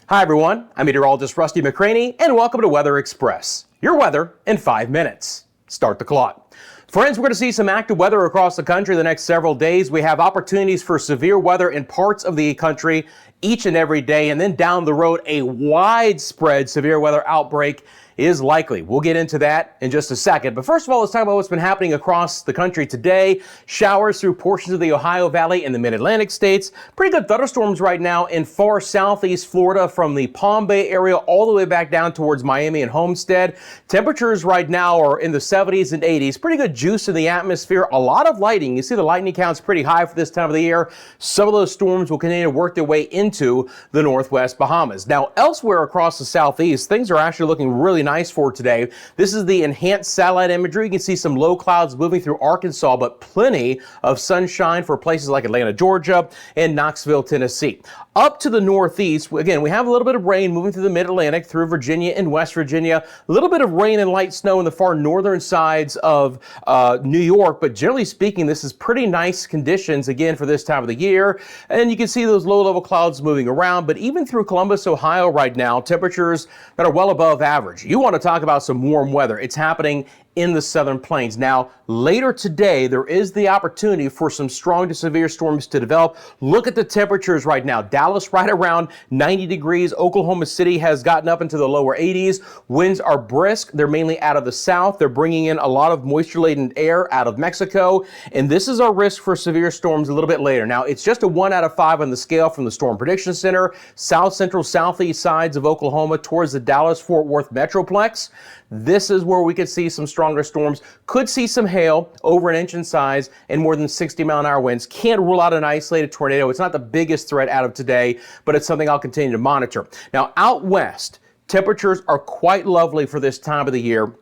Hi everyone, I'm Meteorologist Rusty McCranie and welcome to Weather Express. Your weather in 5 minutes. Start the clock. Friends, we're going to see some active weather across the country the next several days. We have opportunities for severe weather in parts of the country each and every day, and then down the road a widespread severe weather outbreak is likely. We'll get into that in just a second. But first of all, let's talk about what's been happening across the country today. Showers through portions of the Ohio Valley and the mid-Atlantic states. Pretty good thunderstorms right now in far southeast Florida from the Palm Bay area all the way back down towards Miami and Homestead. Temperatures right now are in the 70s and 80s. Pretty good juice in the atmosphere. A lot of lighting. You see the lightning count's pretty high for this time of the year. Some of those storms will continue to work their way into the northwest Bahamas. Now, elsewhere across the southeast, things are actually looking really nice for today. This is the enhanced satellite imagery. You can see some low clouds moving through Arkansas, but plenty of sunshine for places like Atlanta, Georgia, and Knoxville, Tennessee. Up to the northeast, again, we have a little bit of rain moving through the mid-Atlantic, through Virginia and West Virginia. A little bit of rain and light snow in the far northern sides of New York, but generally speaking, this is pretty nice conditions, again, for this time of the year. And you can see those low-level clouds moving around, but even through Columbus, Ohio right now, temperatures that are well above average. You want to talk about some warm weather. It's happening in the southern plains. Now, later today, there is the opportunity for some strong to severe storms to develop. Look at the temperatures right now. Dallas right around 90 degrees. Oklahoma City has gotten up into the lower 80s. Winds are brisk. They're mainly out of the south. They're bringing in a lot of moisture-laden air out of Mexico. And this is our risk for severe storms a little bit later. Now, it's just a 1 out of 5 on the scale from the Storm Prediction Center. South central, southeast sides of Oklahoma towards the Dallas-Fort Worth Metroplex. This is where we could see some stronger storms. Could see some hail over an inch in size and more than 60-mile-an-hour winds. Can't rule out an isolated tornado. It's not the biggest threat out of today, but it's something I'll continue to monitor. Now, out west, temperatures are quite lovely for this time of the year.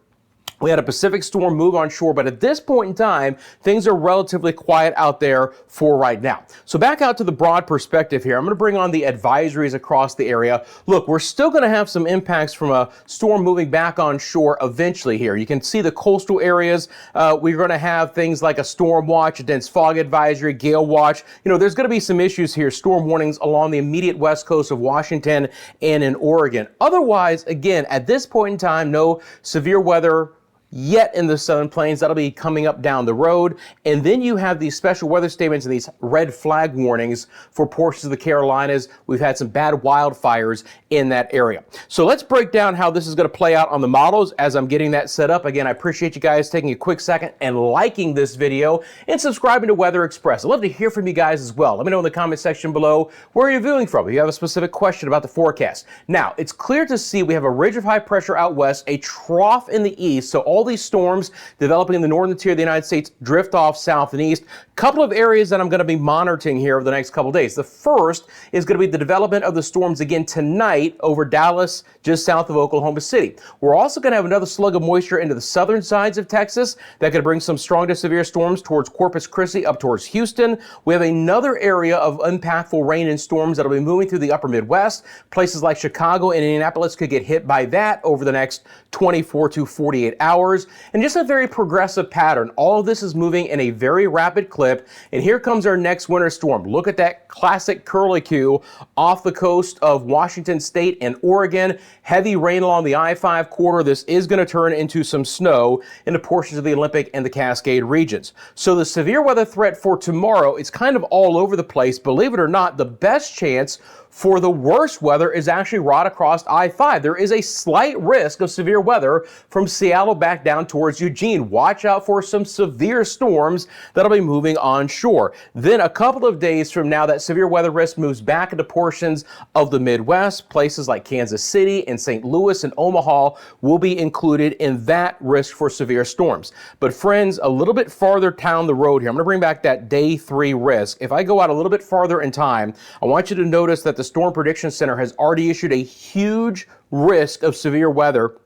We had a Pacific storm move on shore, but at this point in time, things are relatively quiet out there for right now. So back out to the broad perspective here, I'm going to bring on the advisories across the area. Look, we're still going to have some impacts from a storm moving back on shore eventually here. You can see the coastal areas. We're going to have things like a storm watch, a dense fog advisory, gale watch. You know, there's going to be some issues here, storm warnings along the immediate west coast of Washington and in Oregon. Otherwise, again, at this point in time, no severe weather yet in the southern plains. That'll be coming up down the road. And then you have these special weather statements and these red flag warnings for portions of the Carolinas. We've had some bad wildfires in that area. So let's break down how this is going to play out on the models as I'm getting that set up. Again, I appreciate you guys taking a quick second and liking this video and subscribing to Weather Express. I'd love to hear from you guys as well. Let me know in the comment section below where you're viewing from. If you have a specific question about the forecast. Now, it's clear to see we have a ridge of high pressure out west, a trough in the east. So all these storms developing in the northern tier of the United States drift off south and east. Couple of areas that I'm going to be monitoring here over the next couple days. The first is going to be the development of the storms again tonight over Dallas, just south of Oklahoma City. We're also going to have another slug of moisture into the southern sides of Texas that could bring some strong to severe storms towards Corpus Christi up towards Houston. We have another area of impactful rain and storms that will be moving through the upper Midwest. Places like Chicago and Indianapolis could get hit by that over the next 24 to 48 hours. And just a very progressive pattern. All of this is moving in a very rapid clip. And here comes our next winter storm. Look at that classic curlicue off the coast of Washington State and Oregon. Heavy rain along the I-5 corridor. This is going to turn into some snow into portions of the Olympic and the Cascade regions. So the severe weather threat for tomorrow is kind of all over the place. Believe it or not, the best chance for the worst weather is actually right across I-5. There is a slight risk of severe weather from Seattle back down towards Eugene. Watch out for some severe storms that'll be moving onshore. Then a couple of days from now, that severe weather risk moves back into portions of the Midwest. Places like Kansas City and St. Louis and Omaha will be included in that risk for severe storms. But friends, a little bit farther down the road here, I'm going to bring back that day 3 risk. If I go out a little bit farther in time, I want you to notice that the Storm Prediction Center has already issued a huge risk of severe weather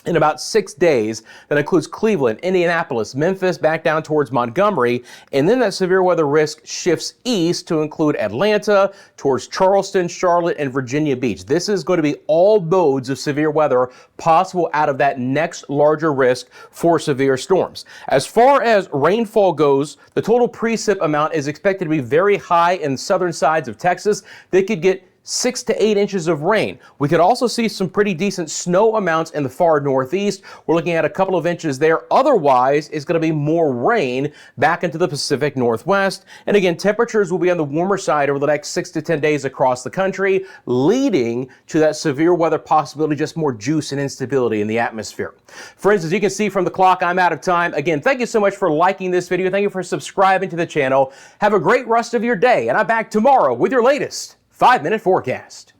in about 6 days. That includes Cleveland, Indianapolis, Memphis, back down towards Montgomery. And then that severe weather risk shifts east to include Atlanta, towards Charleston, Charlotte, and Virginia Beach. This is going to be all modes of severe weather possible out of that next larger risk for severe storms. As far as rainfall goes, the total precip amount is expected to be very high in southern sides of Texas. They could get 6 to 8 inches of rain. We could also see some pretty decent snow amounts in the far northeast. We're looking at a couple of inches there. Otherwise, it's going to be more rain back into the Pacific Northwest. And again, temperatures will be on the warmer side over the next 6 to 10 days across the country, leading to that severe weather possibility, just more juice and instability in the atmosphere. Friends, as you can see from the clock, I'm out of time. Again, thank you so much for liking this video. Thank you for subscribing to the channel. Have a great rest of your day, and I'm back tomorrow with your latest 5-minute forecast.